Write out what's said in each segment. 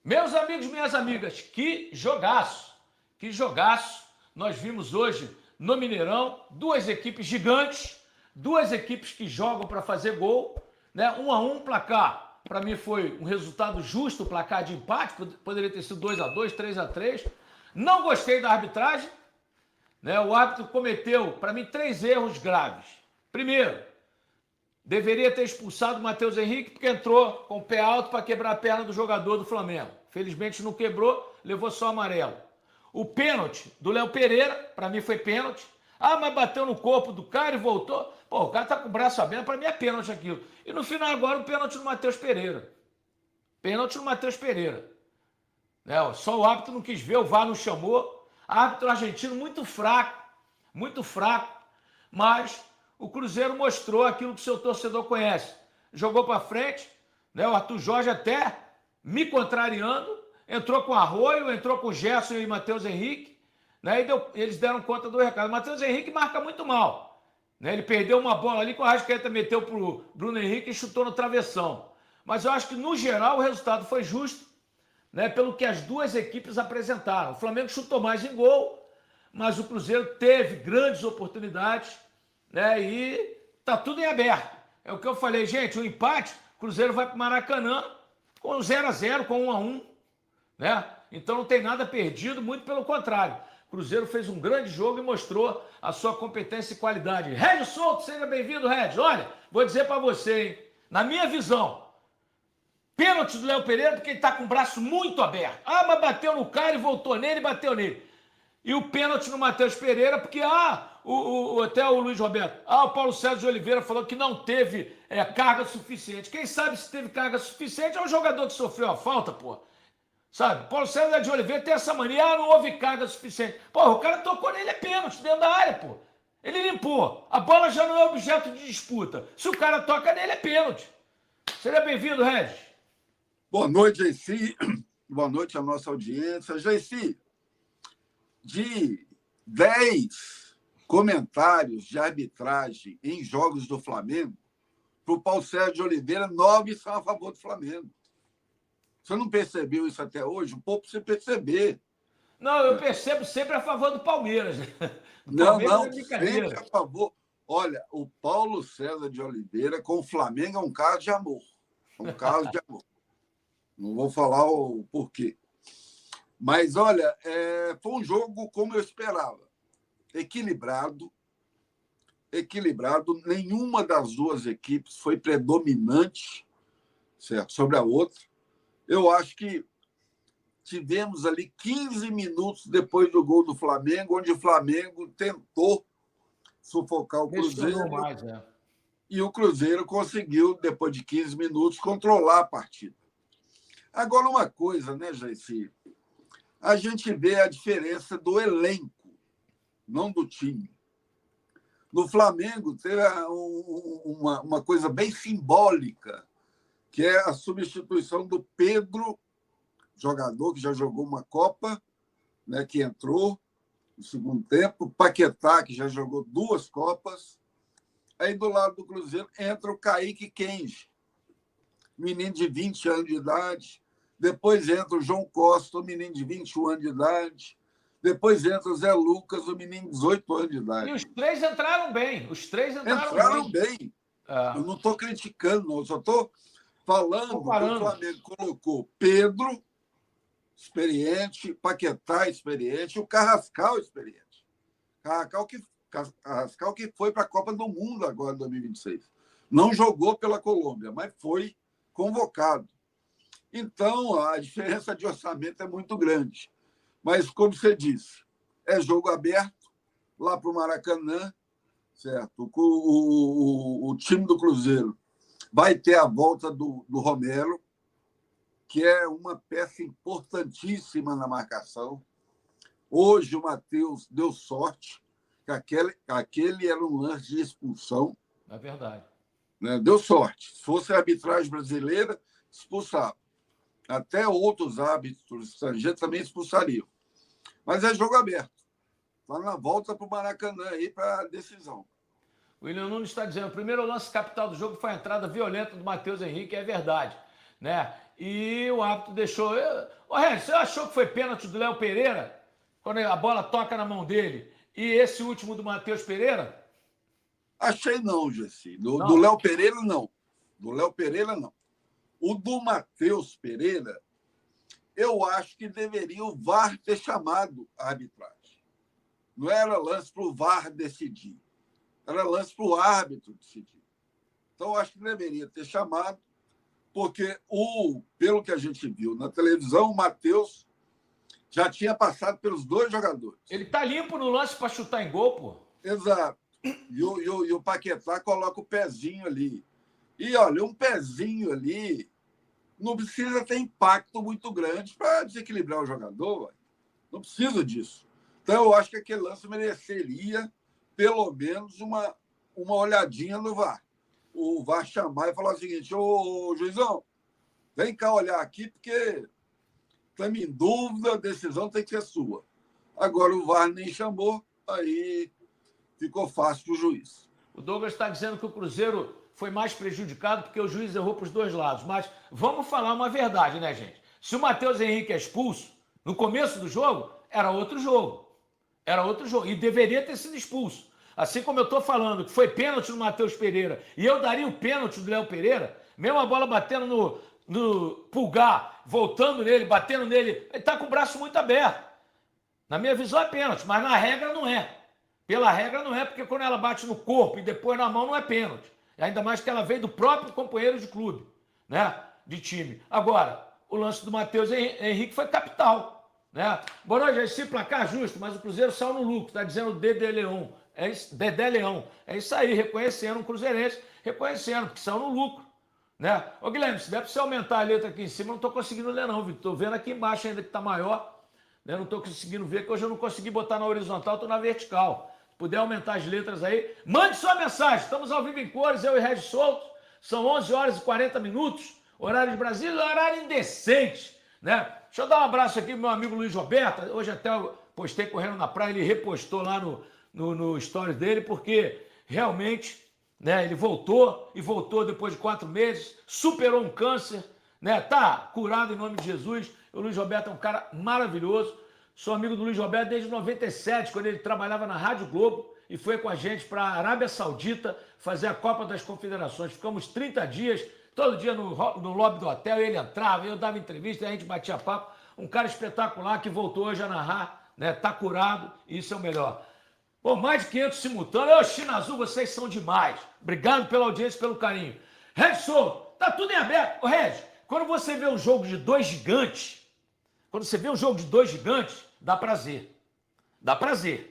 Meus amigos, minhas amigas, que jogaço! Que jogaço! Nós vimos hoje no Mineirão duas equipes gigantes, duas equipes que jogam para fazer gol, né? 1-1 placar. Para mim foi um resultado justo, placar de empate, poderia ter sido 2-2, 3-3. Não gostei da arbitragem, né? O árbitro cometeu, para mim, 3 erros graves. Primeiro, deveria ter expulsado o Matheus Henrique porque entrou com o pé alto para quebrar a perna do jogador do Flamengo. Felizmente não quebrou, levou só amarelo. O pênalti do Léo Pereira, para mim foi pênalti. Ah, mas bateu no corpo do cara e voltou. Pô, o cara tá com o braço aberto, para mim é pênalti aquilo. E no final agora o pênalti do Matheus Pereira. Pênalti no Matheus Pereira. Né? Só o árbitro não quis ver, o VAR não chamou. Árbitro argentino muito fraco, mas o Cruzeiro mostrou aquilo que o seu torcedor conhece. Jogou para frente, né? O Arthur Jorge até me contrariando, entrou com Arroio, entrou com Gerson e Matheus Henrique, né? Eles deram conta do recado. Matheus Henrique marca muito mal, né? Ele perdeu uma bola ali que o Arrascaeta meteu para o Bruno Henrique e chutou no travessão. Mas eu acho que, no geral, o resultado foi justo, né? Pelo que as duas equipes apresentaram. O Flamengo chutou mais em gol, mas o Cruzeiro teve grandes oportunidades, né? E tá tudo em aberto. É o que eu falei, gente, o empate, o Cruzeiro vai para o Maracanã com 0-0, com 1-1, né? Então não tem nada perdido, muito pelo contrário. O Cruzeiro fez um grande jogo e mostrou a sua competência e qualidade. Regis Souto, seja bem-vindo, Regis. Olha, vou dizer para você, hein? Na minha visão, pênalti do Léo Pereira porque ele tá com o braço muito aberto. Ah, mas bateu no cara e voltou nele e bateu nele. E o pênalti no Matheus Pereira, porque até o Luiz Roberto, o Paulo César de Oliveira falou que não teve carga suficiente. Quem sabe se teve carga suficiente é o jogador que sofreu a falta, pô. Sabe? Paulo César de Oliveira tem essa mania, não houve carga suficiente. Pô, o cara tocou nele, é pênalti dentro da área, pô. Ele limpou. A bola já não é objeto de disputa. Se o cara toca nele, é pênalti. Seja bem-vindo, Regis. Boa noite, Jaci. Boa noite à nossa audiência. Jaci, de 10 comentários de arbitragem em jogos do Flamengo, para o Paulo Sérgio de Oliveira, 9 são a favor do Flamengo. Você não percebeu isso até hoje? Um pouco você perceber. Não, eu percebo sempre a favor do Palmeiras. Do Não, Palmeiras é sempre brincadeira. a favor. Olha, o Paulo César de Oliveira com o Flamengo é um caso de amor. É um caso de amor. Não vou falar o porquê. Mas, olha, foi um jogo como eu esperava. Equilibrado. Nenhuma das duas equipes foi predominante, certo, sobre a outra. Eu acho que tivemos ali 15 minutos depois do gol do Flamengo, onde o Flamengo tentou sufocar o Cruzeiro. Mais, E o Cruzeiro conseguiu, depois de 15 minutos, controlar a partida. Agora, uma coisa, né, Jaci? A gente vê a diferença do elenco, não do time. No Flamengo, teve uma coisa bem simbólica, que é a substituição do Pedro, jogador que já jogou uma Copa, né, que entrou no segundo tempo, Paquetá, que já jogou 2 Copas. Aí, do lado do Cruzeiro, entra o Kaique Kenji, menino de 20 anos de idade. Depois entra o João Costa, o menino de 21 anos de idade. Depois entra o Zé Lucas, o menino de 18 anos de idade. E os 3 entraram bem. Entraram bem. Eu não estou criticando, não. Eu só estou falando que o Flamengo colocou Pedro, experiente, Paquetá, experiente, e o Carrascal, experiente. Carrascal que foi para a Copa do Mundo agora, em 2026. Não jogou pela Colômbia, mas foi convocado. Então, a diferença de orçamento é muito grande. Mas, como você disse, é jogo aberto, lá para o Maracanã, certo? O time do Cruzeiro vai ter a volta do Romero, que é uma peça importantíssima na marcação. Hoje, o Matheus deu sorte, que aquele era um lance de expulsão. É verdade. Né? Deu sorte. Se fosse a arbitragem brasileira, expulsava. Até outros árbitros estrangeiros também expulsariam. Mas é jogo aberto. Está na volta para o Maracanã aí para a decisão. O William Nunes está dizendo: o primeiro lance capital do jogo foi a entrada violenta do Matheus Henrique, é verdade. né? E o árbitro deixou... Ô, Regis, você achou que foi pênalti do Léo Pereira? Quando a bola toca na mão dele? E esse último do Matheus Pereira? Achei não, Gessi. Do Não. Léo Pereira, não. Do Léo Pereira, não. O do Matheus Pereira, eu acho que deveria o VAR ter chamado a arbitragem. Não era lance para o VAR decidir. Era lance para o árbitro decidir. Então, eu acho que deveria ter chamado, porque, pelo que a gente viu na televisão, o Matheus já tinha passado pelos dois jogadores. Ele tá limpo no lance para chutar em gol, pô. Exato. E o Paquetá coloca o pezinho ali. E, olha, um pezinho ali não precisa ter impacto muito grande para desequilibrar o jogador. Não precisa disso. Então, eu acho que aquele lance mereceria, pelo menos, uma olhadinha no VAR. O VAR chamar e falar o seguinte: ô juizão, vem cá olhar aqui, porque estamos em dúvida, a decisão tem que ser sua. Agora o VAR nem chamou, aí ficou fácil para o juiz. O Douglas está dizendo que o Cruzeiro foi mais prejudicado porque o juiz errou para os dois lados. Mas vamos falar uma verdade, né, gente? Se o Matheus Henrique é expulso, no começo do jogo, era outro jogo. Era outro jogo. E deveria ter sido expulso. Assim como eu estou falando que foi pênalti no Matheus Pereira e eu daria o pênalti do Léo Pereira, mesmo a bola batendo no Pulgar, voltando nele, batendo nele, ele está com o braço muito aberto. Na minha visão é pênalti, mas na regra não é. Pela regra não é, porque quando ela bate no corpo e depois na mão não é pênalti. Ainda mais que ela veio do próprio companheiro de clube, né? De time. Agora, o lance do Matheus Henrique foi capital, né? Boa noite, esse placar justo, mas o Cruzeiro saiu no lucro, está dizendo o Dedé Leão. Dedé Leão. É isso aí, reconhecendo um cruzeirense, reconhecendo que saiu no lucro, né? Ô Guilherme, se der para você aumentar a letra aqui em cima, eu não estou conseguindo ler não, Vitor. Estou vendo aqui embaixo ainda que está maior, né? Não estou conseguindo ver, que hoje eu não consegui botar na horizontal, estou na vertical. Se puder aumentar as letras aí, mande sua mensagem. Estamos ao vivo em cores, eu e Regis Souto. São 11 horas e 40 minutos, horário de Brasília, horário indecente, né? Deixa eu dar um abraço aqui pro meu amigo Luiz Roberto. Hoje até eu postei correndo na praia, ele repostou lá no stories dele, porque realmente, né, ele voltou e voltou depois de 4 meses, superou um câncer, né? Tá curado em nome de Jesus. O Luiz Roberto é um cara maravilhoso. Sou amigo do Luiz Roberto desde 97, quando ele trabalhava na Rádio Globo e foi com a gente para a Arábia Saudita fazer a Copa das Confederações. Ficamos 30 dias, todo dia no lobby do hotel, ele entrava, eu dava entrevista, a gente batia papo. Um cara espetacular que voltou hoje a narrar, né? Tá curado, e isso é o melhor. Bom, mais de 500 simultâneos. Ô, China Azul, vocês são demais. Obrigado pela audiência, pelo carinho. Red Souto, tá tudo em aberto. Ô, Red, quando você vê um jogo de dois gigantes, dá prazer. Dá prazer.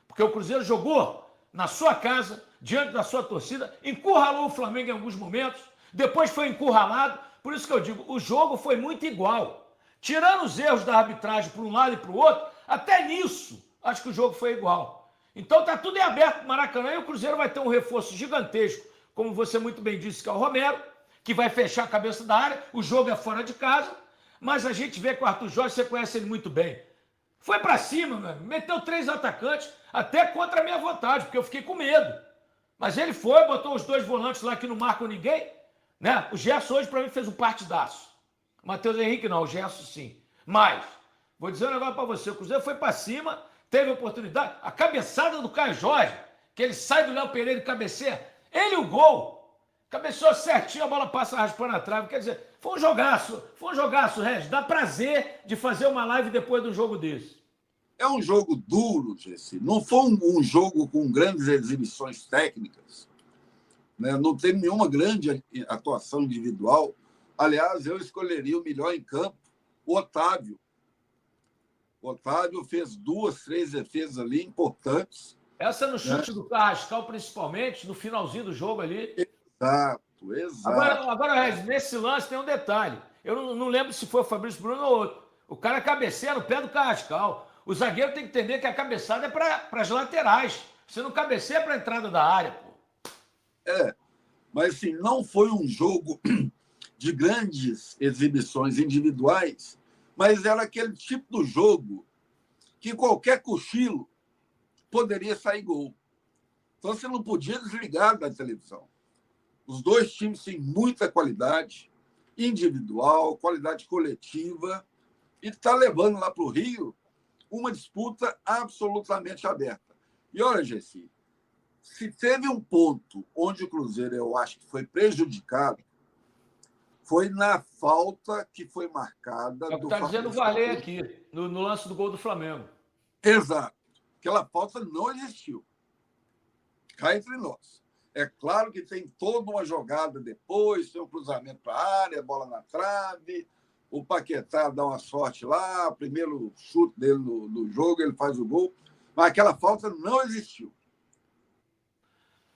Porque o Cruzeiro jogou na sua casa, diante da sua torcida, encurralou o Flamengo em alguns momentos, depois foi encurralado. Por isso que eu digo, o jogo foi muito igual. Tirando os erros da arbitragem para um lado e para o outro, até nisso, acho que o jogo foi igual. Então tá tudo em aberto no Maracanã e o Cruzeiro vai ter um reforço gigantesco, como você muito bem disse, que é o Romero, que vai fechar a cabeça da área. O jogo é fora de casa, mas a gente vê que o Arthur Jorge, você conhece ele muito bem. Foi para cima, mano. Meteu 3 atacantes, até contra a minha vontade, porque eu fiquei com medo. Mas ele foi, botou os 2 volantes lá que não marcam ninguém, né? O Gerson hoje para mim fez um partidaço. O Matheus Henrique não, o Gerson sim. Mas, vou dizer um negócio para você, o Cruzeiro foi para cima, teve oportunidade, a cabeçada do Caio Jorge, que ele sai do Léo Pereira e cabeceia, ele o gol, cabeceou certinho, a bola passa raspando a trave, quer dizer, foi um jogaço, Regis, dá prazer de fazer uma live depois de um jogo desse. É um jogo duro, Gessi. Não foi um jogo com grandes exibições técnicas, né? Não teve nenhuma grande atuação individual. Aliás, eu escolheria o melhor em campo, o Otávio. O Otávio fez 2, 3 defesas ali importantes. Essa no chute, né, do Carrascal, principalmente, no finalzinho do jogo ali. Exato. Agora, Regis, nesse lance tem um detalhe. Eu não lembro se foi o Fabrício Bruno ou outro. O cara cabeceia no pé do Carrascal. O zagueiro tem que entender que a cabeçada é para as laterais. Você não cabeceia para a entrada da área, pô. Mas assim, não foi um jogo de grandes exibições individuais, mas era aquele tipo do jogo que qualquer cochilo poderia sair gol. Então você não podia desligar da televisão. Os dois times têm muita qualidade, individual, qualidade coletiva, e está levando lá para o Rio uma disputa absolutamente aberta. E olha, Gessi, se teve um ponto onde o Cruzeiro, eu acho que foi prejudicado, foi na falta que foi marcada É o que do está dizendo o Fabrício Varley Cardoso. aqui, no lance do gol do Flamengo. Exato. Aquela falta não existiu. Cá entre nós. É claro que tem toda uma jogada depois, tem um cruzamento para a área, bola na trave, o Paquetá dá uma sorte lá, o primeiro chute dele no jogo, ele faz o gol, mas aquela falta não existiu.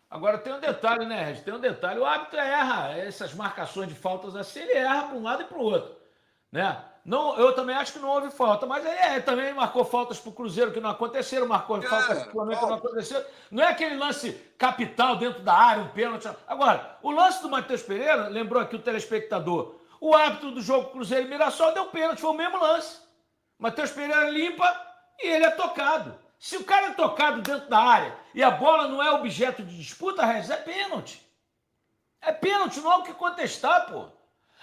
Agora tem um detalhe, né, Regis? Tem um detalhe. O árbitro erra essas marcações de faltas assim, ele erra para um lado e para o outro. Né? Não, eu também acho que não houve falta, mas ele também marcou faltas para o Cruzeiro que não aconteceram, marcou faltas para o Flamengo que não aconteceram. Não é aquele lance capital dentro da área, um pênalti. Agora, o lance do Matheus Pereira, lembrou aqui o telespectador, o árbitro do jogo Cruzeiro e Mirassol deu pênalti, foi o mesmo lance. Matheus Pereira limpa e ele é tocado. Se o cara é tocado dentro da área e a bola não é objeto de disputa, Regis, é pênalti. É pênalti, não há o que contestar, pô.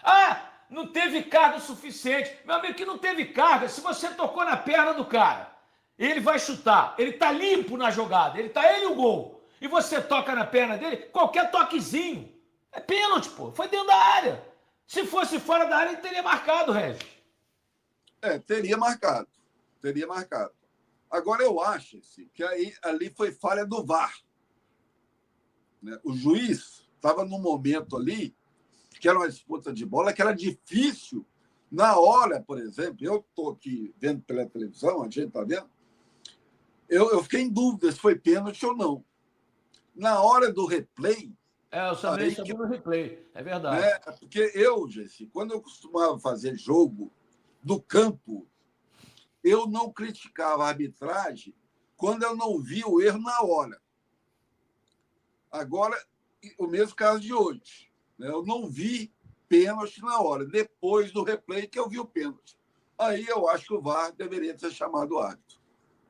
Ah, não teve carga suficiente. Meu amigo, que não teve carga. Se você tocou na perna do cara, ele vai chutar. Ele tá limpo na jogada. Ele tá ele e o gol. E você toca na perna dele, qualquer toquezinho. É pênalti, pô. Foi dentro da área. Se fosse fora da área, ele teria marcado, Regis. Teria marcado. Teria marcado. Agora, eu acho assim, que ali foi falha do VAR. Né? O juiz estava num momento ali que era uma disputa de bola, que era difícil. Na hora, por exemplo, eu estou aqui vendo pela televisão, a gente está vendo, eu fiquei em dúvida se foi pênalti ou não. Na hora do replay... Eu também só vi no replay, é verdade. Né? Porque eu, Gessi, quando eu costumava fazer jogo do campo, eu não criticava a arbitragem quando eu não via o erro na hora. Agora, o mesmo caso de hoje. Eu não vi pênalti na hora. Depois do replay que eu vi o pênalti. Aí eu acho que o VAR deveria ter chamado o árbitro.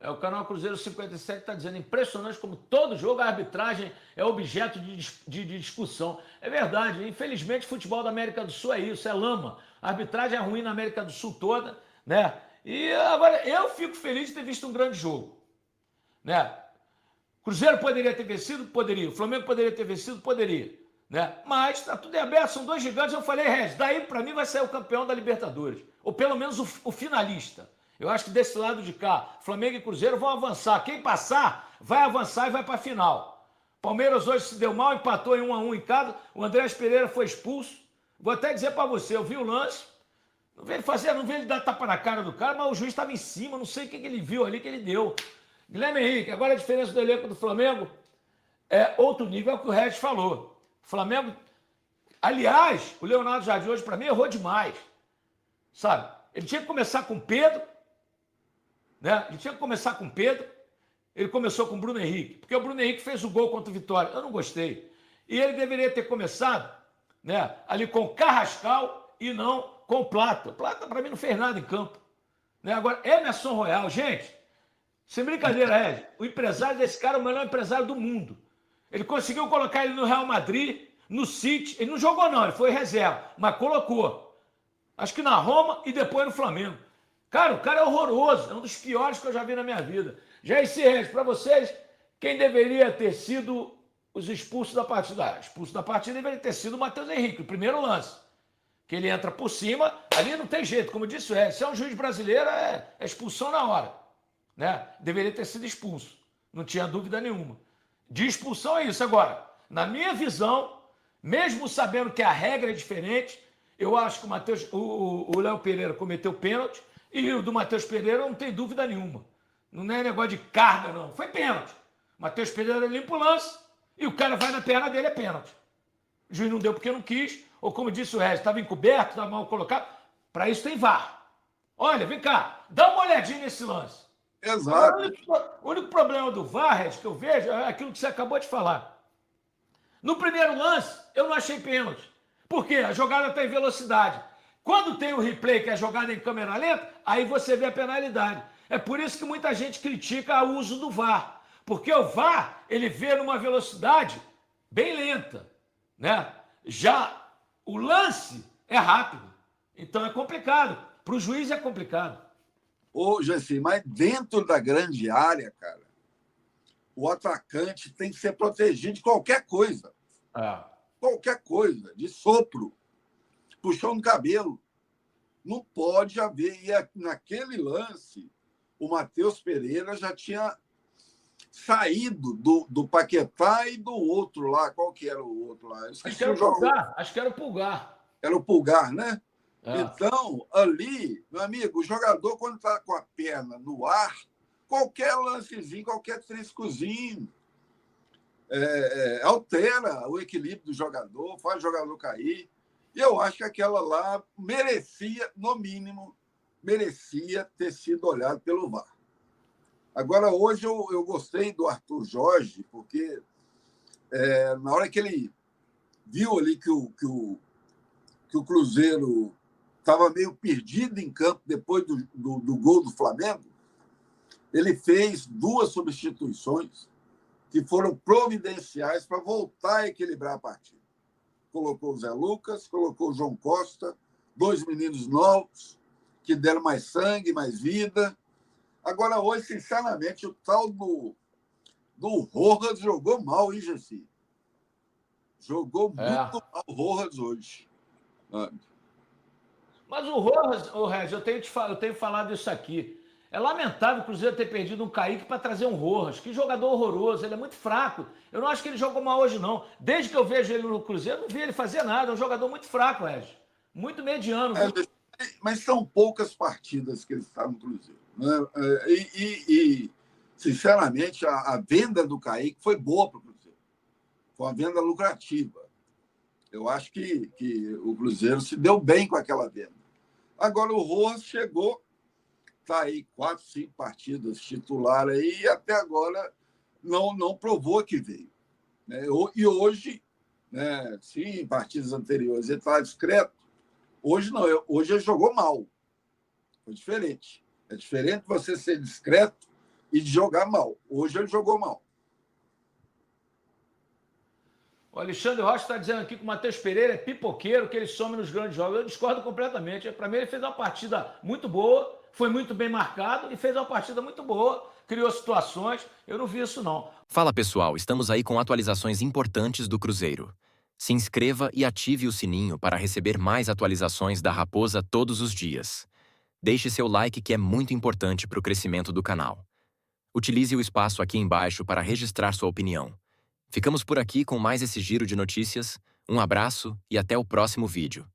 O canal Cruzeiro 57 está dizendo, impressionante como todo jogo a arbitragem é objeto de discussão. É verdade, infelizmente o futebol da América do Sul é isso, é lama. A arbitragem é ruim na América do Sul toda, né? E agora eu fico feliz de ter visto um grande jogo, né? Cruzeiro poderia ter vencido? Poderia. O Flamengo poderia ter vencido? Poderia. Né? Mas está tudo em aberto, são dois gigantes. Eu falei, Regis, daí para mim vai sair o campeão da Libertadores, ou pelo menos o finalista. Eu acho que desse lado de cá, Flamengo e Cruzeiro vão avançar. Quem passar, vai avançar e vai para a final. Palmeiras hoje se deu mal, empatou em 1-1 em casa. O Andrés Pereira foi expulso. Vou até dizer para você, eu vi o lance. Não vi ele fazer, não vi ele dar tapa na cara do cara, mas o juiz estava em cima, não sei o que ele viu ali que ele deu. Guilherme Henrique, agora a diferença do elenco do Flamengo é outro nível, é o que o Regis falou. O Flamengo, aliás, o Leonardo Jardim hoje para mim errou demais. Sabe? Ele tinha que começar com o Pedro, né? Ele começou com o Bruno Henrique, porque o Bruno Henrique fez o gol contra o Vitória. Eu não gostei. E ele deveria ter começado, né, ali com o Carrascal e não com o Plata. O Plata, para mim, não fez nada em campo. Né? Agora, Emerson Royal, gente, sem brincadeira, o empresário desse cara é o melhor empresário do mundo. Ele conseguiu colocar ele no Real Madrid, no City. Ele não jogou, não, ele foi reserva, mas colocou. Acho que na Roma e depois no Flamengo. Cara, o cara é horroroso, é um dos piores que eu já vi na minha vida. Já esse Regis, para vocês, quem deveria ter sido os expulsos da partida? Expulso da partida deveria ter sido o Matheus Henrique, o primeiro lance. Que ele entra por cima, ali não tem jeito, como disse o Regis, se é um juiz brasileiro, é expulsão na hora. Né? Deveria ter sido expulso, não tinha dúvida nenhuma. De expulsão é isso. Agora, na minha visão, mesmo sabendo que a regra é diferente, eu acho que o Léo Pereira cometeu pênalti e o do Matheus Pereira não tem dúvida nenhuma. Não é negócio de carga, não. Foi pênalti. Matheus Pereira limpa o lance e o cara vai na perna dele, é pênalti. O juiz não deu porque não quis, ou como disse o Regis, estava encoberto, estava mal colocado. Para isso tem VAR. Olha, vem cá, dá uma olhadinha nesse lance. Exato. O único problema do VAR, Regis, que eu vejo é aquilo que você acabou de falar. No primeiro lance, eu não achei pênalti. Por quê? A jogada está em velocidade. Quando tem o replay, que é a jogada em câmera lenta, aí você vê a penalidade. É por isso que muita gente critica o uso do VAR. Porque o VAR, ele vê numa velocidade bem lenta. Né? Já o lance é rápido. Então é complicado. Para o juiz é complicado. Ô, Gessi, mas dentro da grande área, cara, o atacante tem que ser protegido de qualquer coisa. É. Qualquer coisa, de sopro, puxão no cabelo. Não pode haver. E naquele lance, o Matheus Pereira já tinha saído do Paquetá e do outro lá. Qual que era o outro lá? Eu Acho que esqueci era o o jogo. Pulgar. Acho que era o Pulgar. Era o Pulgar, né? É. Então, ali, meu amigo, o jogador, quando está com a perna no ar, qualquer lancezinho, qualquer triscozinho, altera o equilíbrio do jogador, faz o jogador cair. E eu acho que aquela lá merecia, no mínimo, merecia ter sido olhado pelo VAR. Agora, hoje eu gostei do Arthur Jorge, porque na hora que ele viu ali que o Cruzeiro estava meio perdido em campo depois do gol do Flamengo, ele fez 2 substituições que foram providenciais para voltar a equilibrar a partida. Colocou o Zé Lucas, colocou o João Costa, 2 meninos novos que deram mais sangue, mais vida. Agora, hoje, sinceramente, o tal do Rojas jogou mal, hein, Gessi? Jogou muito mal o Rojas hoje. Mas o Rojas, Regis, eu tenho falado isso aqui. É lamentável o Cruzeiro ter perdido um Kaique para trazer um Rojas. Que jogador horroroso, ele é muito fraco. Eu não acho que ele jogou mal hoje, não. Desde que eu vejo ele no Cruzeiro, eu não vi ele fazer nada. É um jogador muito fraco, Regis. Muito mediano. Mas são poucas partidas que ele está no Cruzeiro. Né? Sinceramente, a venda do Kaique foi boa para o Cruzeiro. Foi uma venda lucrativa. Eu acho que o Cruzeiro se deu bem com aquela venda. Agora o Rojas chegou, está aí 4, 5 partidas titular aí, e até agora não provou que veio. Né? E hoje, né, sim, em partidas anteriores ele estava discreto. Hoje não, hoje ele jogou mal. Foi diferente. É diferente você ser discreto e de jogar mal. Hoje ele jogou mal. O Alexandre Rocha está dizendo aqui que o Matheus Pereira é pipoqueiro, que ele some nos grandes jogos. Eu discordo completamente. Para mim, ele fez uma partida muito boa, foi muito bem marcado e fez uma partida muito boa, criou situações. Eu não vi isso, não. Fala, pessoal. Estamos aí com atualizações importantes do Cruzeiro. Se inscreva e ative o sininho para receber mais atualizações da Raposa todos os dias. Deixe seu like, que é muito importante para o crescimento do canal. Utilize o espaço aqui embaixo para registrar sua opinião. Ficamos por aqui com mais esse giro de notícias. Um abraço e até o próximo vídeo.